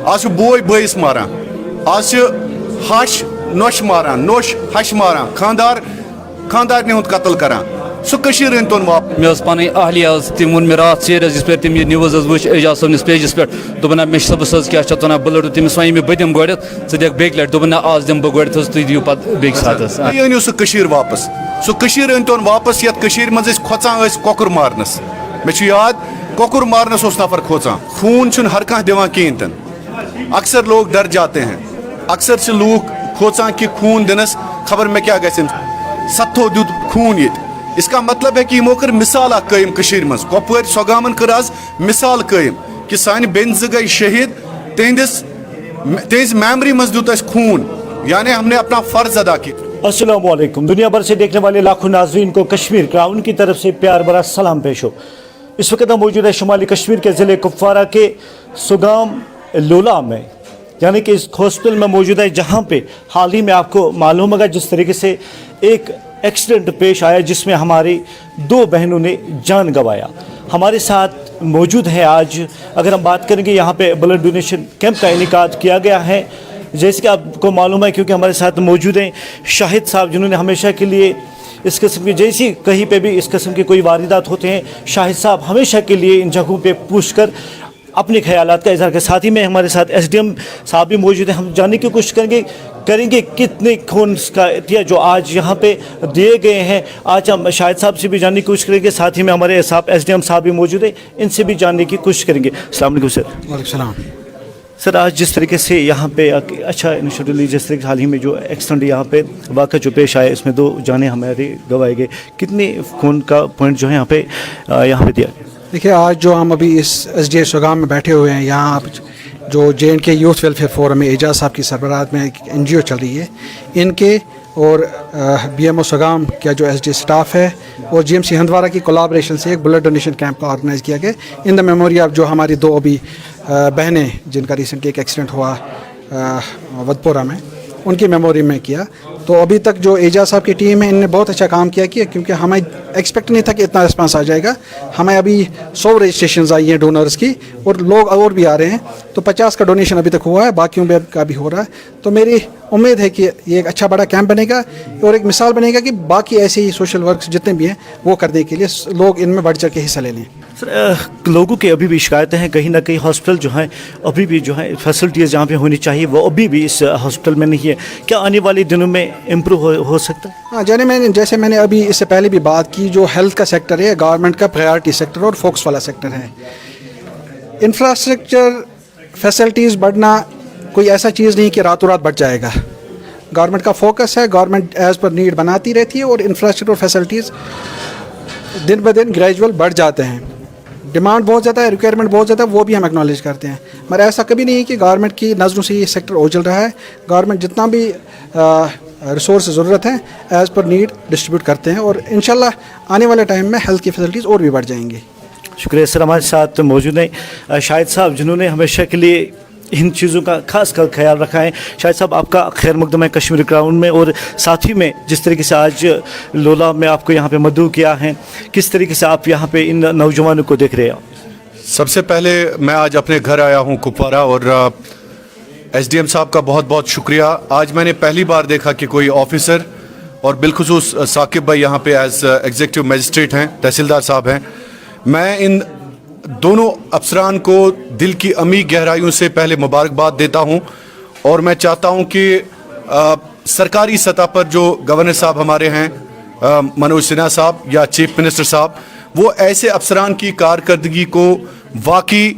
आज बोय बयस मारान, आज हश नोश मारान, नोश हश मारान, खानदार ने कत्ल करान। सो कशीर इन तोन वाप मे पन अहलिया तम वो मे रात सेर जिस पे तम न्यूज वो एजाज सबनस पेजस पे दोपन मे सबस क्या वन बह लड़ तमिस वन बह दिम गड दिख बेक लट दोपन आज दिम बह गड तुम दिव पे बेक सात अनिव सो कशीर वापस, सो कशीर इन तोन वापस यत कशीर मज खोचान कोकुर मारनस। मे याद कोकुर मारनस नफर खोचान, खून छुन हर कह दिवान कहें तन। अक्सर लोग डर जाते हैं, अक्सर से लोग खोचान कि खून दिनस खबर में क्या गए सत्थो दुद खून ये। इसका मतलब है कि यमो कर मिसाल कायम कशीर मज, कपवर सोगामन कर आज मिसाल कायम कि सान बेन गई शहीद, तेज मेमरी मज दुत खून, यानी हमने अपना फर्ज अदा किया। अस्सलाम वालेकुम। दुनिया भर से देखने वाले लाखों नाजरीन को कश्मीर क्राउन की तरफ से प्यार भरा सलाम पेश हो। इस वक्त हम मौजूद है शुमाली कश्मीर के ज़िले कुपवारा के सुगाम लोला में, यानी कि इस हॉस्पिटल में मौजूद है जहाँ पे हाल ही में आपको मालूम होगा जिस तरीके से एक एक्सीडेंट पेश आया जिसमें हमारी 2 बहनों ने जान गंवाया। हमारे साथ मौजूद है आज, अगर हम बात करेंगे यहाँ पे ब्लड डोनेशन कैंप का इनेकाद किया गया है, जैसे कि आपको मालूम है क्योंकि हमारे साथ मौजूद हैं शाहिद साहब जिन्होंने हमेशा के लिए इस किस्म की, जैसी कहीं पे भी इस किस्म के कोई वारदात होते हैं, शाहिद साहब हमेशा के लिए इन जगहों पे पूछ कर अपने ख्यालात का इजहार कर। साथ ही में हमारे साथ SDM साहब भी मौजूद हैं। हम जानने की कोशिश करेंगे कितने खून का एहतिया जो आज यहाँ पे दिए गए हैं। आज हम शाहिद साहब से भी जानने की कोशिश करेंगे, साथ ही में हमारे साहब SDM साहब भी मौजूद हैं, इनसे भी जानने की कोशिश करेंगे। अस्सलाम वालेकुम सर। वालेकुम सलाम। सर आज जिस तरीके से यहाँ पे अच्छा इनिशिएटिव जिस तरीके हाल ही में जो एक्सीडेंट यहाँ पे वाक़ा जो पेश आया इसमें 2 जानें हमारे गंवाए गए, कितने खून का पॉइंट जो है यहाँ पे दिया गया? देखिए आज जो हम अभी इस SDA सुगाम में बैठे हुए हैं, यहाँ आप जो J&K यूथ वेलफेयर फोरम में एजाज साहब की सरबराहत में एक NGO चल रही है, इनके और BMO सुगाम का जो SDA स्टाफ है और GMC हंदवारा की कोलाब्रेशन से एक ब्लड डोनेशन कैंप का ऑर्गेनाइज़ किया गया इन द मेमोरी ऑफ जो हमारी 2 अभी बहनें जिनका रिसेंटली एक एक्सीडेंट हुआ वदपोरा में, उनकी मेमोरी में किया। तो अभी तक जो एजाज साहब की टीम है इनने बहुत अच्छा काम किया क्योंकि हमें एक्सपेक्ट नहीं था कि इतना रिस्पांस आ जाएगा। हमें अभी 100 रजिस्ट्रेशंस आई हैं डोनर्स की और लोग और भी आ रहे हैं, तो 50 का डोनेशन अभी तक हुआ है, बाकियों का भी हो रहा है। तो मेरी उम्मीद है कि ये एक अच्छा बड़ा कैंप बनेगा और एक मिसाल बनेगा कि बाकी ऐसे ही सोशल वर्क जितने भी हैं वो करने के लिए लोग इनमें बढ़ चढ़ के हिस्सा ले लें। सर लोगों की अभी भी शिकायतें हैं, कहीं ना कहीं हॉस्पिटल जो है अभी भी जो है फैसिलिटीज़ जहाँ पे होनी चाहिए वो अभी भी इस हॉस्पिटल में नहीं है, क्या आने वाले दिनों में इम्प्रूव हो सकता है? हाँ, जैसे मैंने अभी इससे पहले भी बात की, जो हेल्थ का सेक्टर है गवर्नमेंट का प्रायोरिटी सेक्टर और फोकस वाला सेक्टर है। इंफ्रास्ट्रक्चर फैसिलिटीज़ बढ़ना कोई ऐसा चीज़ नहीं कि रातों रात बढ़ जाएगा। गवर्नमेंट का फोकस है, गवर्नमेंट एज़ पर नीड बनाती रहती है और इंफ्रास्ट्रक्चर और फैसिलिटीज़ दिन ब दिन ग्रेजुअल बढ़ जाते हैं। डिमांड बहुत ज़्यादा है, रिक्वायरमेंट बहुत ज़्यादा है, वो भी हम एक्नॉलेज करते हैं, मगर ऐसा कभी नहीं है कि गवर्नमेंट की नज़रों से ये सेक्टर ओझल रहा है। गवर्नमेंट जितना भी रिसोर्स ज़रूरत है एज़ पर नीड डिस्ट्रीब्यूट करते हैं और इंशाल्लाह आने वाले टाइम में हेल्थ की फैसिलिटीज़ और भी बढ़ जाएंगी। शुक्रिया सर। हमारे साथ मौजूद हैं शाहिद साहब जिन्होंने हमेशा के लिए इन चीज़ों का खास कर ख्याल रखा है। शाहिद साहब आपका खैर मकदम है कश्मीर क्राउन में, और साथ ही में जिस तरीके से आज लोला में आपको यहाँ पे मदऊ किया है, किस तरीके से आप यहाँ पे इन नौजवानों को देख रहे हैं? सबसे पहले मैं आज अपने घर आया हूँ कुपवारा और SDM साहब का बहुत बहुत शुक्रिया। आज मैंने पहली बार देखा कि कोई ऑफिसर और बिलखुसूस साकिब भाई यहाँ पे एज एग्जीक्यूटिव मजिस्ट्रेट हैं, तहसीलदार साहब हैं। मैं इन दोनों अफसरान को दिल की अमी गहराइयों से पहले मुबारकबाद देता हूँ और मैं चाहता हूँ कि सरकारी सतह पर जो गवर्नर साहब हमारे हैं मनोज सिन्हा साहब या चीफ मिनिस्टर साहब, वो ऐसे अफसरान की कारकर्दगी को वाकई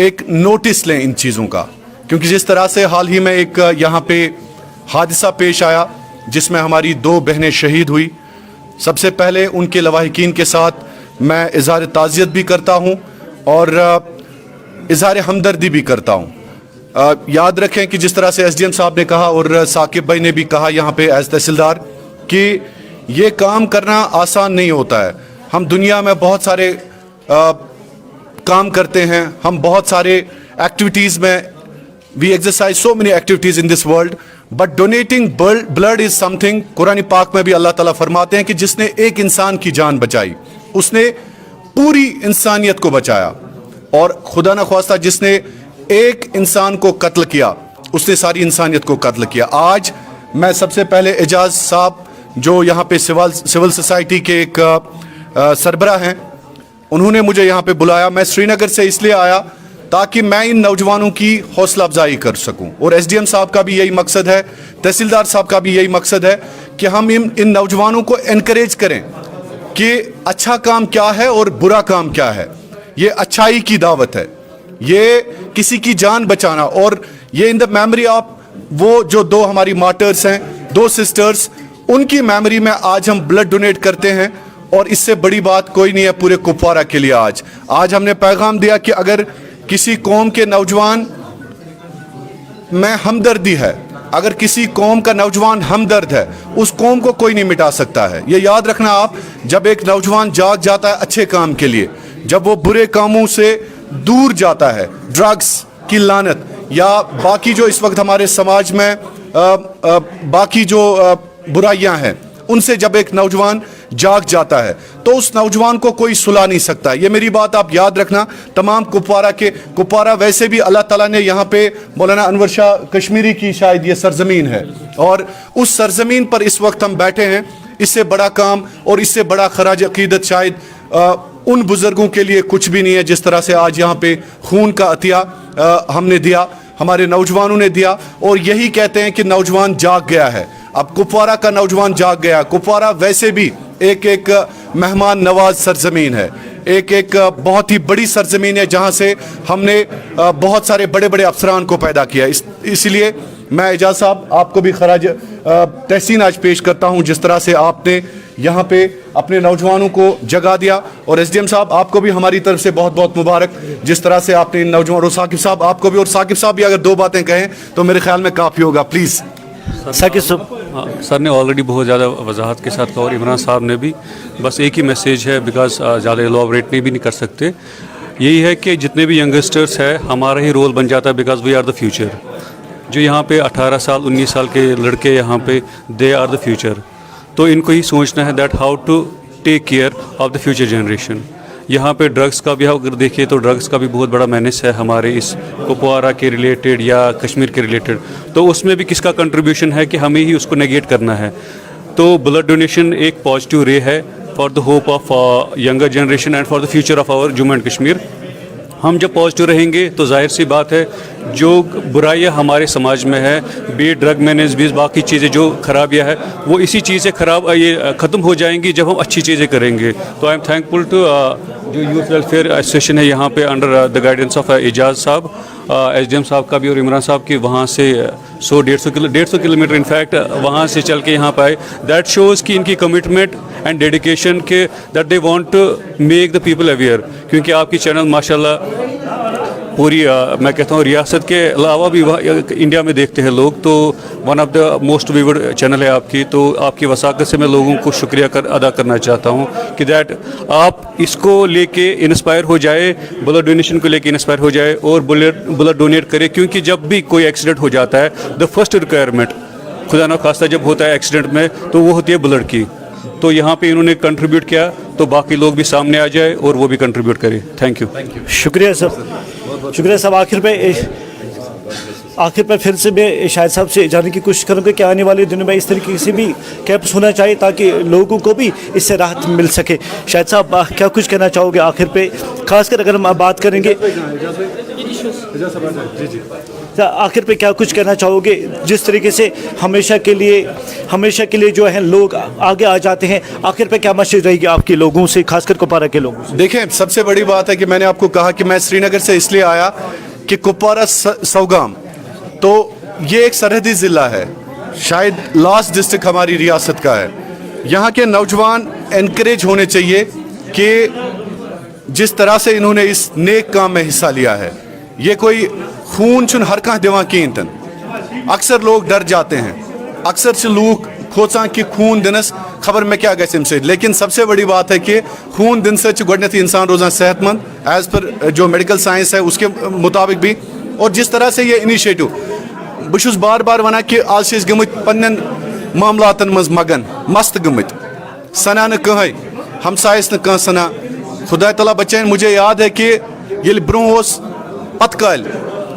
एक नोटिस लें इन चीज़ों का, क्योंकि जिस तरह से हाल ही में एक यहाँ पे हादसा पेश आया जिसमें हमारी 2 बहनें शहीद हुई, सबसे पहले उनके लवाहिकीन के साथ मैं इज़हार ताज़ियत भी करता हूँ और इज़हार हमदर्दी भी करता हूँ। याद रखें कि जिस तरह से SDM साहब ने कहा और साकिब भाई ने भी कहा यहाँ पे एज तहसीलदार कि ये काम करना आसान नहीं होता है। हम दुनिया में बहुत सारे काम करते हैं, हम बहुत सारे एक्टिविटीज़ में we exercise so many activities in this world, but donating blood is something, Quran पाक में भी अल्लाह ताला फरमाते हैं कि जिसने एक इंसान की जान बचाई उसने पूरी इंसानियत को बचाया, और खुदा न ख्वास्ता जिसने एक इंसान को कत्ल किया उसने सारी इंसानियत को कत्ल किया। आज मैं सबसे पहले एजाज साहब जो यहाँ पे सिविल सोसाइटी के एक सरबराह हैं, उन्होंने मुझे यहाँ पे बुलाया। मैं श्रीनगर से इसलिए आया ताकि मैं इन नौजवानों की हौसला अफजाई कर सकूं, और एसडीएम साहब का भी यही मकसद है, तहसीलदार साहब का भी यही मकसद है कि हम इन नौजवानों को एनकरेज करें कि अच्छा काम क्या है और बुरा काम क्या है। ये अच्छाई की दावत है, ये किसी की जान बचाना, और ये इन द मेमोरी ऑफ वो जो दो हमारी मार्टर्स हैं, दो सिस्टर्स, उनकी मेमोरी में आज हम ब्लड डोनेट करते हैं। और इससे बड़ी बात कोई नहीं है पूरे कुपवारा के लिए। आज हमने पैगाम दिया कि अगर किसी कौम के नौजवान में हमदर्दी है, अगर किसी कौम का नौजवान हमदर्द है, उस कौम को कोई नहीं मिटा सकता है। ये याद रखना आप, जब एक नौजवान जाग जाता है अच्छे काम के लिए, जब वो बुरे कामों से दूर जाता है, ड्रग्स की लानत या बाकी जो इस वक्त हमारे समाज में बाकी जो बुराइयां हैं, उनसे जब एक नौजवान जाग जाता है तो उस नौजवान को कोई सुला नहीं सकता। ये मेरी बात आप याद रखना। तमाम कुपवारा वैसे भी अल्लाह ताला ने यहाँ पे मौलाना अनवर शाह कश्मीरी की शायद ये सरजमीन है, और उस सरजमीन पर इस वक्त हम बैठे हैं। इससे बड़ा काम और इससे बड़ा खराज अकीदत शायद उन बुजुर्गों के लिए कुछ भी नहीं है, जिस तरह से आज यहाँ पे खून का अतिया हमने दिया, हमारे नौजवानों ने दिया। और यही कहते हैं कि नौजवान जाग गया है। अब कुपवारा का नौजवान जाग गया। कुपवारा वैसे भी एक मेहमान नवाज सरजमीन है, एक बहुत ही बड़ी सरजमीन है, जहाँ से हमने बहुत सारे बड़े बड़े अफसरान को पैदा किया। इसलिए मैं एजाज साहब आपको भी खराज तहसीन आज पेश करता हूँ, जिस तरह से आपने यहाँ पे अपने नौजवानों को जगा दिया। और एसडीएम साहब आपको भी हमारी तरफ से बहुत बहुत मुबारक, जिस तरह से आपने इन नौजवानों, साकिब साहब आपको भी, और साकिब साहब भी अगर दो बातें कहें तो मेरे ख्याल में काफ़ी होगा, प्लीज़। साकिब साहब, सर ने ऑलरेडी बहुत ज़्यादा वजाहत के साथ कहा, और इमरान साहब ने भी। बस एक ही मैसेज है, बिकॉज ज़्यादा एलोबरेट नहीं भी नहीं कर सकते। यही है कि जितने भी यंगस्टर्स है, हमारा ही रोल बन जाता है, because we are the future. जो यहाँ पे 18 साल 19 साल के लड़के यहाँ पे, दे आर द फ्यूचर। तो इनको ही सोचना है that how to take care of the future generation. यहाँ पे ड्रग्स का भी अगर देखिए तो ड्रग्स का भी बहुत बड़ा मैनेज है हमारे इस कुपवारा के रिलेटेड या कश्मीर के रिलेटेड। तो उसमें भी किसका कंट्रीब्यूशन है कि हमें ही उसको नेगेट करना है। तो ब्लड डोनेशन एक पॉजिटिव रे है for the hope of younger generation and for the future of our Jammu and Kashmir. हम जब पॉजिटिव रहेंगे तो जाहिर सी बात है जो बुराइयां हमारे समाज में है, बी ड्रग मैनेज भी बाकी चीज़ें जो खराबियां है, वो इसी चीज़ से ये ख़त्म हो जाएंगी जब हम अच्छी चीज़ें करेंगे। तो आई एम थैंकफुल टू जो यूथ वेलफेयर एसोसिएशन है यहाँ पे under the guidance of Ejaz sahab, SDM साहब का भी और इमरान साहब की, वहाँ से 100-150 किलोमीटर इनफैक्ट वहाँ से चल के यहाँ पे आए। दैट शोज़ कि इनकी कमिटमेंट एंड डेडिकेशन के that they want to make the people aware. क्योंकि आपकी चैनल माशाल्लाह पूरी मैं कहता हूँ रियासत के अलावा भी इंडिया में देखते हैं लोग, तो one of the most viewed channel है आपकी। तो आपकी वसाकत से मैं लोगों को शुक्रिया अदा करना चाहता हूँ कि दैट आप इसको लेके इंस्पायर हो जाए, ब्लड डोनेशन को लेके इंस्पायर हो जाए और ब्लड डोनेट करे। क्योंकि जब भी कोई एक्सीडेंट हो जाता है, द फर्स्ट रिक्वायरमेंट खुदा न खास्ता जब होता है एक्सीडेंट में, तो वो होती है ब्लड की। तो यहाँ पे इन्होंने कंट्रीब्यूट किया, तो बाकी लोग भी सामने आ जाए और वो भी कंट्रीब्यूट करें। Thank you. शुक्रिया साहब, शुक्रिया साहब। आखिर पर फिर से मैं शाहिद साहब से जानने की कोशिश करूँगा कि आने वाले दिनों में इस तरीके से भी कैंप्स होना चाहिए ताकि लोगों को भी इससे राहत मिल सके। शाहिद साहब क्या कुछ कहना चाहोगे आखिर पे, खासकर अगर हम बात करेंगे, आखिर पे क्या कुछ कहना चाहोगे जिस तरीके से हमेशा के लिए जो है लोग आगे आ जाते हैं, आखिर पे क्या मैसेज रहेगी आपके लोगों से, खासकर कुपवारा के लोगों से? देखें, सबसे बड़ी बात है कि मैंने आपको कहा कि मैं श्रीनगर से इसलिए आया कि कुपवारा सौगाम, तो ये एक सरहदी ज़िला है, शायद लास्ट डिस्ट्रिक्ट हमारी रियासत का है। यहाँ के नौजवान एनकरेज होने चाहिए कि जिस तरह से इन्होंने इस नेक काम में हिस्सा लिया है, ये कोई खून छुन हर कह दिवान कहें तन। अक्सर लोग डर जाते हैं, अक्सर से लोग खोचा कि खून दिनस खबर में क्या गए से, लेकिन सबसे बड़ी बात है कि खून दिन से गोडनेथ इंसान रोजान सेहतमंद एज पर जो मेडिकल साइंस है उसके मुताबिक भी। और जिस तरह से ये इनिशिएटिव बहुत बार बार वना कि आज गमत पन्न मामलातन मज मगन मस्त गमत सना न कहें हमसायस न कह सना खुदा तला बचान। मुझे याद है कि ये ब्रोह पत काल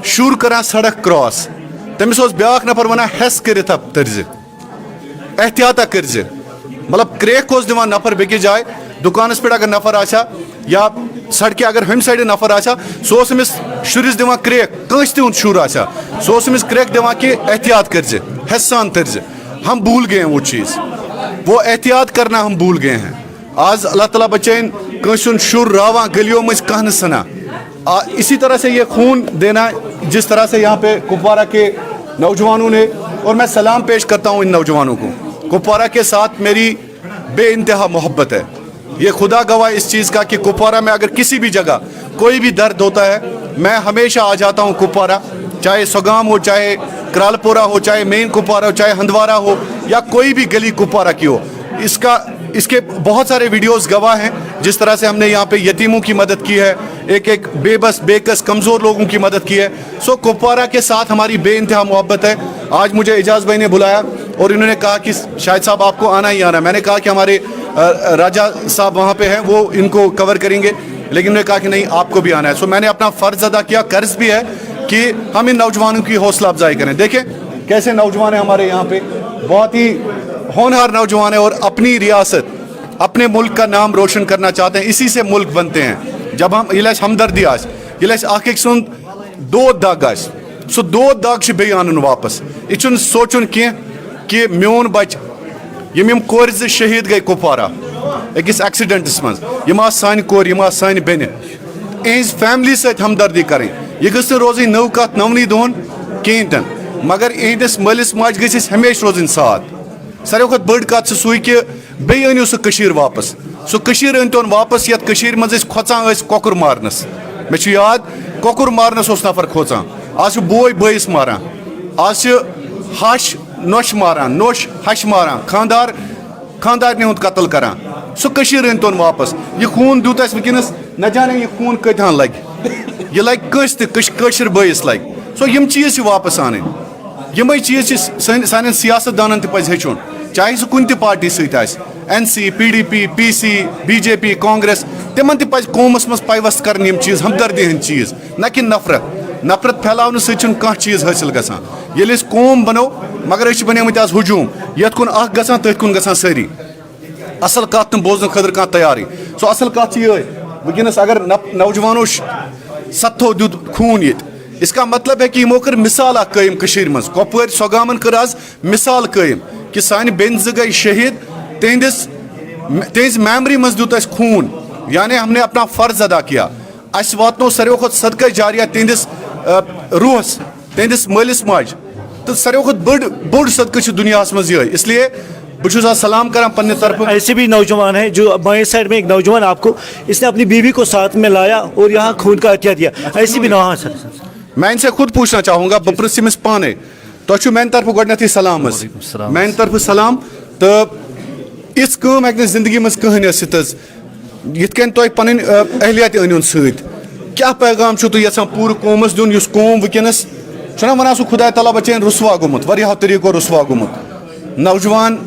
شُر کران سڑک کراس تٔمِس اوس بیٛاکھ نفر وَنان ہٮ۪س کٔرِتھ تٔرزِ احتیاطا کٔرزِ مطلب کرٛیکھ اوس دِوان نفر بیٚکِس جایہِ دُکانَس پٮ۪ٹھ اگر نفر آسہِ ہا یا سڑکہِ اگر ہُمہِ سایڈٕ نفر آسہِ ہا سُہ اوس أمِس شُرِس دِوان کرٛیکھ کٲنٛسہِ تہِ ہُنٛد شُر آسہِ ہا سُہ اوس أمِس کرٛیکھ دِوان کہِ احتیاط کٔرزِ ہٮ۪سہٕ سان تٔرزِ ہم بھول گئے ہیں وہ چیز وہ احتیاط کرنا ہم بھول گئے ہیں آج اللہ تعالیٰ بچائن کٲنٛسہِ ہُنٛد شُر راوان گلیوں منٛز کانٛہہ نہٕ ژھٕنان اسی طرح سے یہ خون دینا جس طرح سے یہاں پہ کپوارہ کے نوجوانوں نے اور میں سلام پیش کرتا ہوں ان نوجوانوں کو کپوارہ کے ساتھ میری بے انتہا محبت ہے یہ خدا گواہ اس چیز کا کہ کپوارہ میں اگر کسی بھی جگہ کوئی بھی درد ہوتا ہے میں ہمیشہ آ جاتا ہوں کپوارہ چاہے سوگام ہو چاہے کرالپورہ ہو چاہے مین کپوارہ ہو چاہے ہندوارہ ہو یا کوئی بھی گلی کپوارہ کی ہو اس کے بہت سارے ویڈیوز گواہ ہیں جس طرح سے ہم نے یہاں پہ یتیموں کی مدد کی ہے ایک بے بس بے کس کمزور لوگوں کی مدد کی ہے سو کپوارہ کے ساتھ ہماری بے انتہا محبت ہے آج مجھے اعجاز بھائی نے بلایا اور انہوں نے کہا کہ شاہد صاحب آپ کو آنا ہی آنا میں نے کہا کہ ہمارے راجہ صاحب وہاں پہ ہیں وہ ان کو کور کریں گے لیکن انہوں نے کہا کہ نہیں آپ کو بھی آنا ہے سو میں نے اپنا فرض ادا کیا قرض بھی ہے کہ ہم ان نوجوانوں کی حوصلہ افزائی کریں دیکھیں کیسے نوجوان ہیں ہمارے یہاں پہ بہت ہی ہونہار نوجوان ہیں اور اپنی ریاست اپنے ملک کا نام روشن کرنا چاہتے ہیں اسی سے ملک بنتے ہیں جب ہم یہ ہمدردی آس یہ اخ سن دود دگ آس سو دود دگ سے بیٚیہِ انن واپس یہ سوچن کی کہ میون بچ یم کور شہید گئی کپوارہ اکس ایکسیڈنٹس مز یم سانہ کور یم سانہ بینہ اہز فیملی ست ہمدردی کریں یہ گھس روزن نو کت نونی دہن کہین تن مگر اہندس مالس ماج گھس ہمیشہ روزن ساتھ ساروی کھت بڑ کت سُے کہ بیٚیہِ أنِو سُہ کٔشیٖر واپس سُہ کٔشیٖر أنۍتون واپس یتھ کٔشیٖرِ منٛز أسۍ کھۄژان ٲسۍ کۄکُر مارنس مےٚ چھُ یاد کۄکُر مارنس اوس نفر کھوژان آز چھُ بوے بٲیِس ماران آز چھِ ہش نۄش ماران نۄش ہش ماران خاندارنہِ ہُنٛد قتل کران سُہ کٔشیٖر أنۍتون واپس یہِ خوٗن دیُت اَسہِ وٕنکیٚنس نہ جانے یہِ خوٗن کۭتہن لگہِ یہِ لگہِ کٲنٛسہِ تہِ کٲشِر بٲیِس لگہِ سو یِم چیٖز چھِ واپس انٕنۍ یِمے چیٖز چھِ سانٮ۪ن سیاست دانن تہِ پزِ ہیٚچھُن چاہے سُہ کُنہِ تہِ پارٹی سۭتۍ آسہِ N C P D P P C B J P Congress تمن تہِ پزِ قومس منٛز پیوست کرٕنۍ یِم چیٖز ہمدردی ہٕنٛدۍ چیٖز نہ کہِ نفرت پھیلاونہٕ سۭتۍ چھُنہٕ کانٛہہ چیٖز حٲصِل گژھان ییٚلہِ أسۍ قوم بنو مگر أسۍ چھِ بنیمٕتۍ آز ہجوٗم یتھ کُن اکھ گژھان تٔتھۍ کُن گژھان سٲری اصل کتھ نہٕ بوزنہٕ خٲطرٕ کانٛہہ تیارٕے سو اصل کتھ چھِ یِہے وٕنکیٚنس اگر نوجوانو ستھو دیُت خوٗن ییٚتہِ اس کا مطلب ہے کہ یمو کر مثال اکھ قٲیِم کٔشیٖرِ منٛز کۄپوٲرۍ سۄگامن کٔر آز مثال قٲیِم کہ سانہِ بیٚنہِ زٕ گٔے شہید تہنٛز میمری منٛز دیُت اَسہِ خوٗن یعنی ہم نے اپنا فرض ادا کیا اس واتنو ساروی کھۄتہٕ صدقہ جاریہ تہنٛدِس روحس تہنٛدِس مٲلِس ماجہِ تہٕ ساروی کھۄتہٕ بوٚڑ صدقہ چھُ دُنیاہس منٛز یِہوٚے اس لیے بہٕ چھُس آز سلام کران پننہِ طرفہٕ ایسے بھی نوجوان ہیں جو بائیں سائڈ میں ایک نوجوان آپ کو اس نے اپنی بیوی کو ساتھ میں لایا اور یہاں خون کا عطیہ دیا ایسی بھی نوجوان سر میں ان سے خود پوچھنا چاہوں گا بہٕ پرٛژھٕ أمِس پانے تۄہہِ چھُو میانہِ طرفہٕ گۄڈنیٚتھٕے سلام حظ میانہِ طرفہٕ سلام تہٕ یِژھ کٲم ہیٚکہِ نہٕ زندگی منٛز کٕہٕنۍ ٲسِتھ حظ یِتھ کٔنۍ تۄہہِ پنٕنۍ اہلیہ تہِ أنۍوُن سۭتۍ کیاہ پیغام چھُو تُہۍ یژھان پوٗرٕ قومس دیُن یُس قوم وٕنکیٚنس چھُنہ وَنان سُہ خۄداے تعالیٰ بچٲیِن رُسوا گوٚمُت واریاہو طریٖقو رُسوا گوٚمُت نوجوان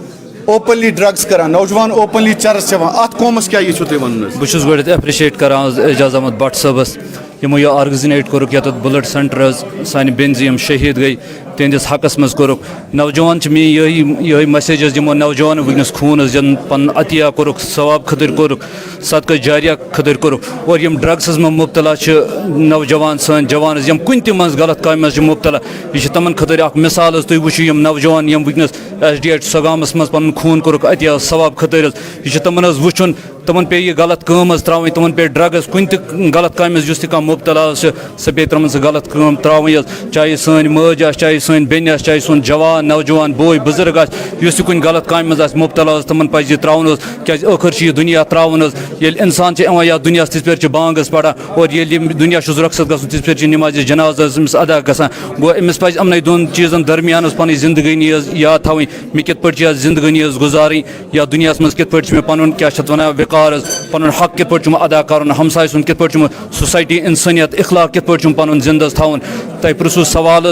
اوپنلی ڈرگس کران نوجوان اوپنلی چرس چٮ۪وان اتھ قومس کیاہ یہِ چھُو تُہۍ وَنُن حظ بہٕ چھُس گۄڈٕنٮ۪تھ ایپرِشیٹ کران اعجاز احمد بٹ صٲبس یِمو یہِ آرگنایٹ کوٚرُکھ ییٚتٮ۪تھ بٕلڈ سینٹر حظ سانہِ بیٚنہِ زٕ یِم شہید گٔے تِہنٛدِس حقس منٛز کوٚرُکھ نوجوان چھِ میٲنۍ یِہوٚے مسیج حظ یِمو نوجوانو وٕنکیٚنس خوٗن حظ دِنہٕ پنُن عطیہ کوٚرُکھ ثواب خٲطرٕ کوٚرُکھ صدقہ جاریہ خٲطرٕ کوٚرُکھ اور یِم ڈرگسس منٛز مُبتلا چھِ نوجوان سٲنۍ جوان حظ یِم کُنہِ تہِ منٛز غلط کامہِ منٛز چھِ مُبتلا یہِ چھِ تِمن خٲطرٕ اکھ مثال حظ تُہۍ وٕچھِو یِم نوجوان یِم وٕنکیٚنس ایس ڈی ایچ سۄگامس منٛز پنُن خوٗن کوٚرُکھ عطیہ ثواب خٲطرٕ حظ یہِ چھُ تِمن حظ وٕچھُن تِمن پیٚیہِ یہِ غلط کٲم حظ ترٛاوٕنۍ تِمن پیٚیہِ ڈرگس کُنہِ تہِ غلط کامہِ منٛز یُس تہِ کانٛہہ مُبتلا حظ چھِ سۄ پیٚیہِ تِمن سۄ غلط کٲم ترٛاوٕنۍ حظ چاہے سٲنۍ مٲج آسہِ چاہے سٲنۍ بیٚنہِ آسہِ چاہے سون جوان نوجوان بوے بُزرگ آسہِ یُس تہِ کُنہِ غلط کامہِ منٛز آسہِ مُبتلا حظ تِمن پزِ یہِ ترٛاوُن حظ کیازِ ٲخٕر چھُ یہِ دُنیا ترٛاوُن حظ ییٚلہِ اِنسان چھُ یِوان یتھ دُنیاہس تِژھ پھِرِ چھِ بانگ حظ پران اور ییٚلہِ یِم دُنیا چھُس رۄخصت گژھُن تِژھ پھِرِ چھِ نِمازِ جناز حظ أمِس ادا گژھان گوٚو أمِس پزِ یِمنٕے دۄن چیٖزن درمیان حظ پنٕنۍ زندگٲنی حظ یاد تھاوٕنۍ مےٚ کِتھ پٲٹھۍ چھِ یتھ زندگٲنی حظ گُزارٕنۍ یا دُنیاہس منٛز کِتھ پٲٹھۍ چھُ مےٚ پنُن کیاہ چھِ اتھ ونان سرکار پن حق کت پہ ادا کر ہمسائے سن کت پہ سوسائٹی انسانیت اخلاق کت پہ پن زندہ تھون تہ پرسو سوال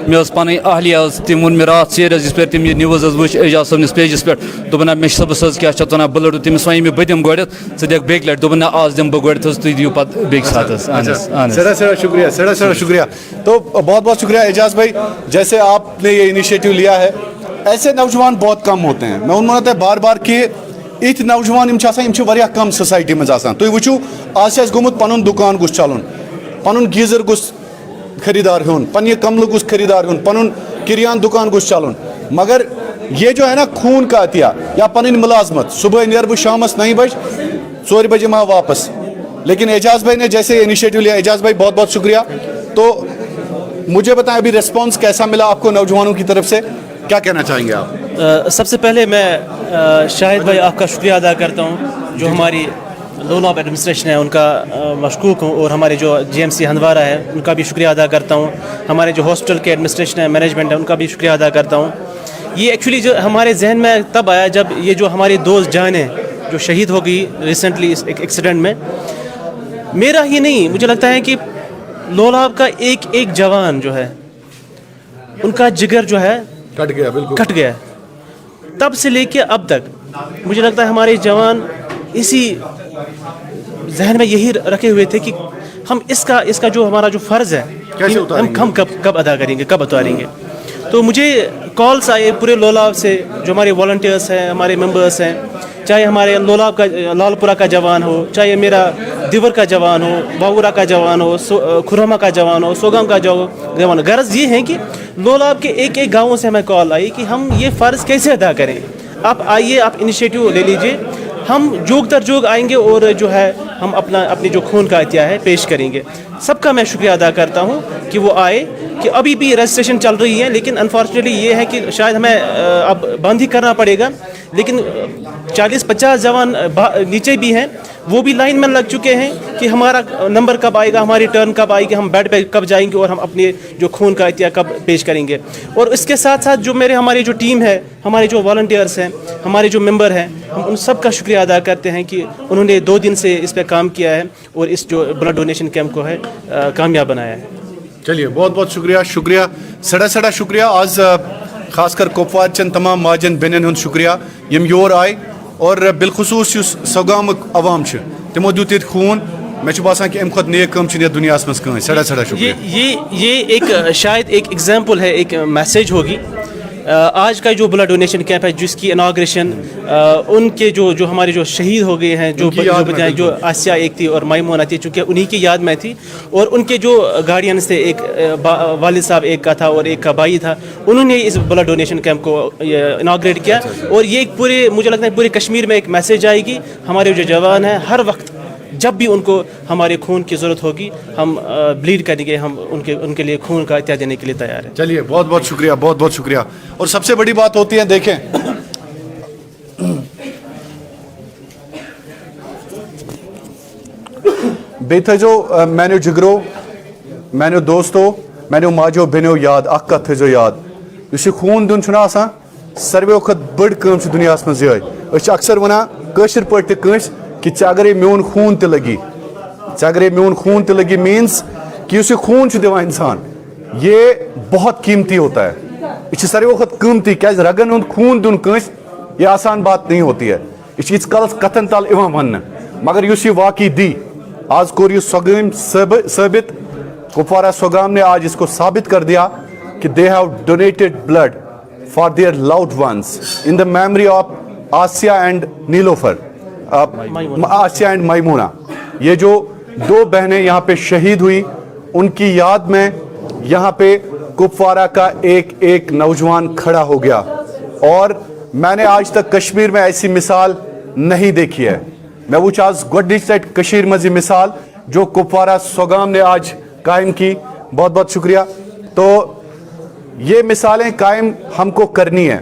مے پن اہلیہ تم وون مے رات ژیر یس پہ تم یہ نیوز وچ اعجاز صبنس پیجس پہ دن مے صبس کیا ونان بہ لڑو تمس ون بہ دم گۄڈٮ۪تھ ژٕ دِکھ بیٚکہِ لٹہِ دوٚپُن نہ آز دِمہٕ بہٕ گۄڈٮ۪تھ تُہۍ دِیِو پتہٕ بیٚکہِ ساتہٕ سڑا شکریہ سڑا شکریہ. تو بہت بہت شکریہ اعجاز بھائی, جیسے آپ نے یہ انیشیٹو لیا ہے, ایسے نوجوان بہت کم ہوتے ہیں. میں ونو تۄہہِ بار بار کہ ات نوجوان یم واریاہ کم سوسائٹی مز آسان. تُہۍ وٕچھِو آز چھُ اَسہِ گوٚمُت پنُن دُکان گوٚژھ چلُن, پنُن گیٖزر گوٚژھ خریدار ہیوٚن, پننہِ کملہٕ گوٚژھ خریدار ہیوٚن, پنُن کریان دُکان گوٚژھ چلُن. مگر یہ جو ہے نا خون کا عطیہ یا پنٕنۍ ملازمت, صبح نیرٕ بہٕ شامس 9 بجے 4 بجے ما واپس. لیکن اعجاز بھائی نے جیسے انیشیٹو لیا, اعجاز بھائی بہت بہت شکریہ. تو مجھے بتائیں ابھی ریسپانس کیسا ملا آپ کو نوجوانوں کی طرف سے, کیا کہنا چاہیں گے آپ؟ سب سے پہلے میں شاہد بھائی آپ کا شکریہ ادا کرتا ہوں, جو ہماری لولاب ایڈمنسٹریشن ہے ان کا مشکوک ہوں, اور ہمارے جو GMC ہندوارہ ہے ان کا بھی شکریہ ادا کرتا ہوں. ہمارے جو ہاسپٹل کے ایڈمنسٹریشن ہے, مینجمنٹ ہے, ان کا بھی شکریہ ادا کرتا ہوں. یہ ایکچولی جو ہمارے ذہن میں تب آیا جب یہ جو ہماری دوست جانیں جو شہید ہو گئی ریسنٹلی اس ایک ایکسیڈنٹ میں, میرا ہی نہیں مجھے لگتا ہے کہ لولاب کا ایک ایک جوان جو ہے ان کا جگر جو ہے کٹ گیا, بالکل کٹ گیا. تب سے لے کے اب تک مجھے لگتا ہے ہمارے جوان اسی ذہن میں یہی رکھے ہوئے تھے کہ ہم اس کا جو ہمارا جو فرض ہے ہم کب ادا کریں گے, کب اتاریں گے. تو مجھے کالس آئے پورے لولاب سے, جو ہمارے والنٹیئرس ہیں, ہمارے ممبرس ہیں, چاہے ہمارے لولاب کا لال پورہ کا جوان ہو, چاہے میرا دیور کا جوان ہو, باورا کا جوان ہو, کھرما کا جوان ہو, سوگام کا جوان ہو. غرض یہ ہے کہ لولاب کے ایک ایک گاؤں سے ہمیں کال آئی کہ ہم یہ فرض کیسے ادا کریں. آپ آئیے, آپ انیشیٹو لے لیجئے, ہم جوگ در جوگ آئیں گے اور جو ہے ہم اپنی جو خون کا عطیہ ہے پیش کریں گے. سب کا میں شکریہ ادا کرتا ہوں کہ وہ آئے, کہ ابھی بھی رجسٹریشن چل رہی ہے, لیکن انفارچونیٹلی یہ ہے کہ شاید ہمیں اب بند ہی کرنا پڑے گا. لیکن 40-50 جوان نیچے بھی ہیں, وہ بھی لائن میں لگ چکے ہیں کہ ہمارا نمبر کب آئے گا, ہماری ٹرن کب آئے گی, ہم بیڈ پہ کب جائیں گے اور ہم اپنے جو خون کا عطیہ کب پیش کریں گے. اور اس کے ساتھ ساتھ جو ہماری جو ٹیم ہے, ہمارے جو والنٹیئرس ہیں, ہمارے جو ممبر ہیں, ہم ان سب کا شکریہ ادا کرتے ہیں کہ انہوں نے 2 دن سے اس پہ کام کیا ہے اور اس جو بلڈ ڈونیشن کیمپ کو ہے کامیاب بنایا ہے. چلیے بہت بہت شکریہ سڑا شکریہ. آج خاص کر کپوار چن تمام ماجن بینن ہند شکریہ یم یور آئے, اور بالخصوص اس سوگام عوام تمو دیت یہ خون. مجھے باسان کہ ام کھت نیک کم چھ دنیا مز کہیں. سڑا شکریہ. یہ ایک شاید ایک ایگزامپل ہے, ایک میسیج ہوگی. آج کا جو بلڈ ڈونیشن کیمپ ہے جس کی اناگریشن ان کے جو ہمارے جو شہید ہو گئے ہیں, جو آسیہ ایک تھی اور مائمونہ تھی, چونکہ انہی کی یاد میں تھی, اور ان کے جو گارڈینس تھے, ایک والد صاحب ایک کا تھا اور ایک کا بھائی تھا, انہوں نے اس بلڈ ڈونیشن کیمپ کو اناگریٹ کیا. اور یہ ایک مجھے لگتا ہے پورے کشمیر میں ایک میسیج آئے گی. ہمارے جو جوان ہیں ہر وقت جب بھی ان کو ہمارے خون کی ضرورت ہوگی ہم بلیڈ کریں گے, ہم ان کے لیے خون کا عطیہ دینے کے لیے تیار ہیں. چلیے بہت بہت شکریہ. اور سب سے بڑی بات ہوتی ہے, دیکھیں بے تھو میانو جگرو, میانو دوستو, میانو ماجو بینو یاد, اخ کت تھو یاد, اس خون دن چھنا آسان ساروی کھت بڑ کم دنیا مز یہ. اکثر ونان کاشر پٲٹھۍ تہِ کٲنٛسہِ کہ اگرے میون خون تہ لگی, مینس کہ اس خون دِوان انسان, یہ بہت قیمتی ہوتا ہے. یہ ساروی کھت قیمتی, کیاز رگن ہند خون دن کنس یہ آسان بات نہیں ہوتی ہے. یہ کالس کتن تل ون, مگر اس یہ واقعی دی. آج کور یہ سوگام ثابت, کپوارہ سوگام نے آج اس کو ثابت کر دیا کہ they have donated blood for their loved ones in the memory of Asiya and Nilofar, Asiya and Maimuna. یہ جو 2 بہنیں یہاں پہ شہید ہوئی, ان کی یاد میں یہاں پہ کپوارہ کا ایک نوجوان کھڑا ہو گیا. اور میں نے آج تک کشمیر میں ایسی مثال نہیں دیکھی ہے. میں وہ آج گۄڈنِچ لٹہِ کشمیر مز یہ مثال جو کپوارہ سوگام نے آج قائم کی. بہت بہت شکریہ. تو یہ مثالیں قائم ہم کو کرنی ہیں.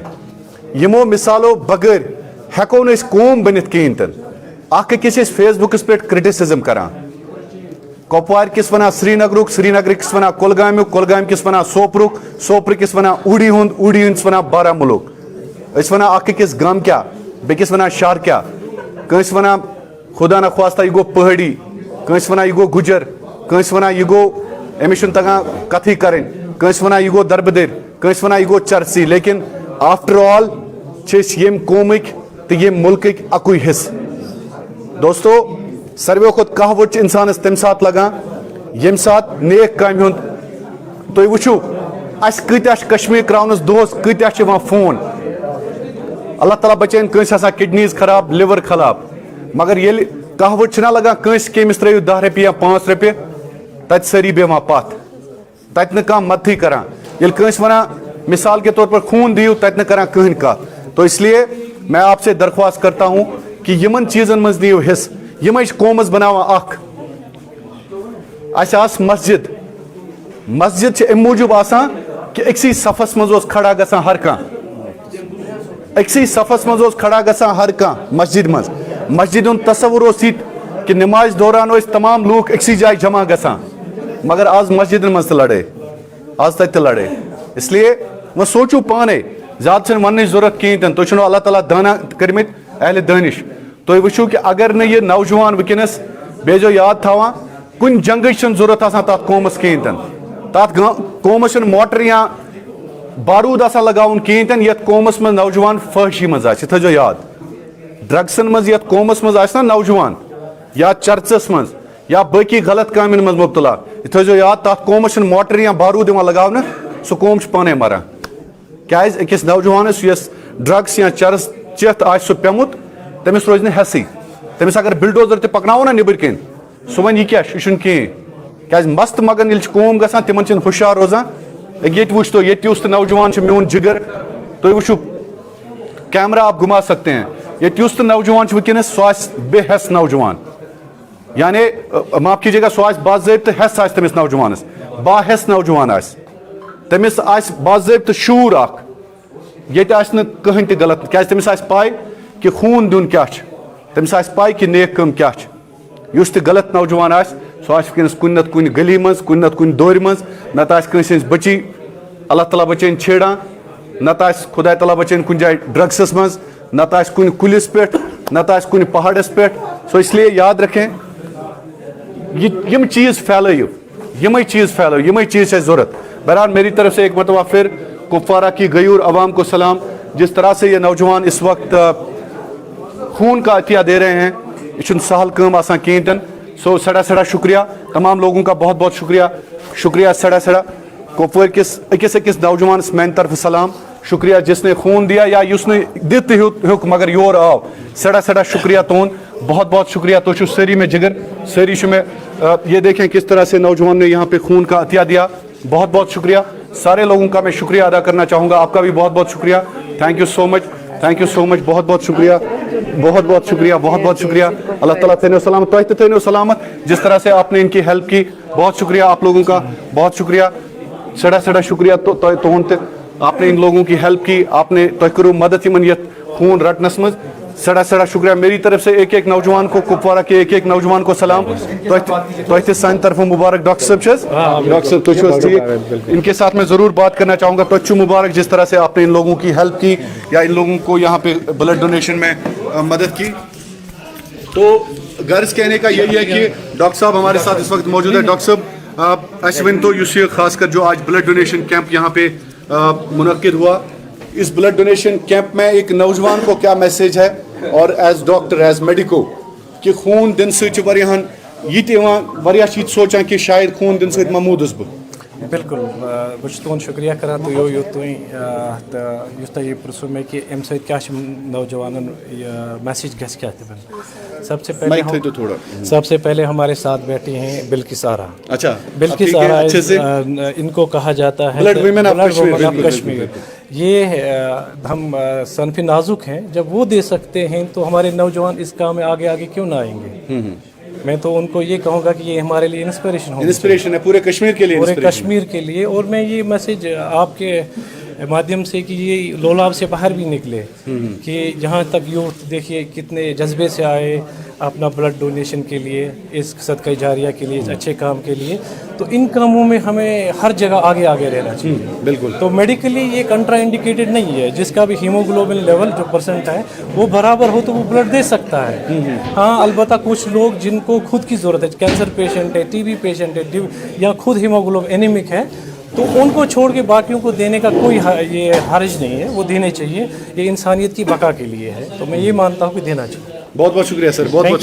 یمو مثالوں بغیر ہیکو نہ قوم بنت کہین تن. اخ أکِس فیس بکس پہ کرٹسزم کران, کپوار کس ونان سری نگر کس ونان کولگام کس ونان سوپر کس ونان اوڑی ہند ونان بارہمولہ. اس ونان اخ أکِس گام کیا, بیکس ونان شہر کیا, کنس ونان खुदा ना ख्वास्ता यह गो पहाड़ी, कंस वना यह गो गुजर, कंस वना यह गो अमिस तगान कथी करें, कंस वना यह गो दरबदर, कंस वना यह गो चरसी, लेकिन आफ्टर ऑल यम कौमिक तो यम मुल्क अकुई हिस्स। दोस्तों सर्वे खुद कहवट इंसानस तम सात लगान यम सात नेक काम हुंद तुम वुचु अस कत्या कश्मीर क्राउनस दोस कत्या फोन, अल्लाह ताला बचैन कंस आसान किडनीज खराब लिवर खराब, मगर ये कहवट ना लगान कंस केमिस त्रो 10 रुपये या 5 रुपये तत सारी बेमा पत तत न मदद करान, ये कंस वना मिसाल के तौर पर खून दियो तत न करान कहन कत। तो इसलिए मैं आपसे दरख्वास्त करता हूँ कि यमन चीज़न मज दियो हिस्स, यम कौमस बनावा अख आस मस्जिद, मस्जिद अम मूजूब आसान कि अक्सी सफस मज खड़ा गसान हर कह, अक्सी सफस मज खड़ा गसान हर कह मस्जिद मज, मस्जिद तस्वुर कि नमाज दौरान तमाम लोग अक्सी जाय जमा गसान, मगर आज मस्जिद मज लड़े, आज तक लड़े। इसलिए वह सोचू पाने ज़्यादा वन जरूरत कहें, तुम अल्लाह ताला दाना करमित अहल दानिश, तुम वो कि अगर न यह नौजवान वनस बेजो याद थवा कुन जंग जरूरत तथ कौमस कहें, तथ कौमस मोटर या बारूद लगान कहें, ये कौमस मज नौजवान फहशी मज थो याद, ड्रग्सन मज ये कौमस मज ना नौजवान या चर्चस मज या बाकी गलत कामन मज मुब्तला, थो याद तथ कौमस मोटर या बारूद लगान सह कौम पाने मरान, क्या अकिस नौजवानस यस ड्रग्स या चरस चेत आ पेमुत तमिस रोज हेसी, तमिस अगर बिल्डोजर ते पकनाओ ना निबर कन सह वन यह क्या कहें, क्या मस्त मगन ये कौम ग तिमन हुशार रोजान। ये वो तो ये नौजवान मोन जिगर, तुम वो कैमरा आप घुमा सकते हैं, ये तो नौजवान वनस सह बेहस नौजवान, यानी माफ कीजिएगा सह बाज़ाब्त हेस तमिस नौजवानस, बाहस नौजवान तमिस बाज़ाब्त शूर अख, ये कहें ते गलत, क्या तमिस पाई कि खून दुन क्या, तमिस पाई कि नेक कम क्या, युस गलत नौजवान सह वनस कुन नत कुन गली मज कुन नत कुन दौर मज, नत कंस बची अल्लाह ताला बचैन छेड़ान, नत खुदा ताला बचैन कुन जाए ड्रग्सस मज, नत कुन कुलिस पे, नत कुन पहाड़स पे। सो इसलिए याद रखें यम चीज़ फैलाइयो, यम चीज़ फैलाइयो, यम चीज़ है ज़रूरत। बहरहाल मेरी तरफ से एक मरतबा फिर कुपवारा की गयूर अवाम को सलाम, जिस तरह से ये नौजवान इस वक्त खून का अतिया दे रहे हैं, यह सहल काम आसान कहें। सो सड़ा सड़ा शुक्रिया तमाम लोगों का, बहुत बहुत शुक्रिया, शुक्रिया सड़ा सड़ा कुपवार किस अकिस अकिस नौजवान मैन तरफ सलाम, शुक्रिया जिसने खून दिया या उसने दित हुक मगर योर आव, सड़ा सड़ा शुक्रिया तुन, बहुत बहुत शुक्रिया। तो सरी में जिगर, सरी में ये देखें किस तरह से नौजवान ने यहाँ पे खून का अतिया दिया, बहुत बहुत शुक्रिया। सारे लोगों का मैं शुक्रिया अदा करना चाहूँगा, आपका भी बहुत बहुत शुक्रिया, thank you so much, thank you so much, बहुत बहुत शुक्रिया, बहुत बहुत शुक्रिया, बहुत बहुत शुक्रिया। अल्लाह ताला थैनो सलामत, तो थैनो सलामत, जिस तरह से आपने इनकी हेल्प की, बहुत शुक्रिया आप लोगों का, बहुत शुक्रिया, सड़ा सड़ा शुक्रिया। तो आपने इन लोगों की हेल्प की, आपने तो करो मदद इन ये खून रटनस मज, सड़ा सड़ा शुक्रिया। मेरी तरफ से एक एक नौजवान को, कुपवारा के एक एक नौजवान को सलाम, तो सान तरफ मुबारक। डॉक्टर साहब, डॉक्टर साहब तो ठीक, इनके साथ मैं ज़रूर बात करना चाहूँगा। तो मुबारक जिस तरह से आपने इन लोगों की हेल्प की या इन लोगों को यहाँ पे ब्लड डोनेशन में मदद की। तो गर्ज कहने का यही है कि डॉक्टर साहब हमारे साथ इस वक्त मौजूद है। डॉक्टर साहब अश्विन, तो ये खासकर जो आज ब्लड डोनेशन कैंप यहाँ पे मुनक्किद हुआ, इस ब्लड डोनेशन कैंप में एक नौजवान को क्या मैसेज है, और एज डॉक्टर एज मेडिको कि खून दिन से ये सोचान कि शायद खून दिन से ममूदस बह बिल्कुल बहुत तुन शुक्रिया करा तो यो तुम तो ये पुरसो में कि अम नौजवान मैसेज गस क्या सबसे पहले हमारे साथ बैठी हैं बिल्किसारा। अच्छा, बिल्किसारा इनको कहा जाता है ब्लड वुमेन ऑफ कश्मीर। ये हम सनफ नाजुक हैं, जब वो दे सकते हैं तो हमारे नौजवान इस काम में आगे आगे क्यों ना आएंगे। मैं तो उनको ये कहूँगा कि ये हमारे लिए इंस्पिरेशन है, पूरे कश्मीर के लिए, पूरे कश्मीर के लिए। और मैं ये मैसेज आपके माध्यम से कि ये लोलाब से बाहर भी निकले कि जहाँ तक यूथ देखिए कितने जज्बे से आए, अपना ब्लड डोनेशन के लिए, इस सदका जारिया के लिए, इस अच्छे काम के लिए, तो इन कामों में हमें हर जगह आगे आगे रहना चाहिए। बिल्कुल। तो मेडिकली ये कंट्रा इंडिकेटेड नहीं है, जिसका भी हीमोग्लोबिन लेवल जो परसेंट है वो बराबर हो तो वो ब्लड दे सकता है। हाँ, अलबत्ता कुछ लोग जिनको खुद की ज़रूरत है, कैंसर पेशेंट है, टीबी पेशेंट है, या खुद हीमोग्लोबिन एनीमिक है, तो उनको छोड़ के बाकियों को देने का कोई ये हर्ज नहीं है, वो देने चाहिए। ये इंसानियत की बका के लिए है, तो मैं ये मानता हूँ कि देना चाहिए। बहुत बहुत शुक्रिया सर, बहुत बहुत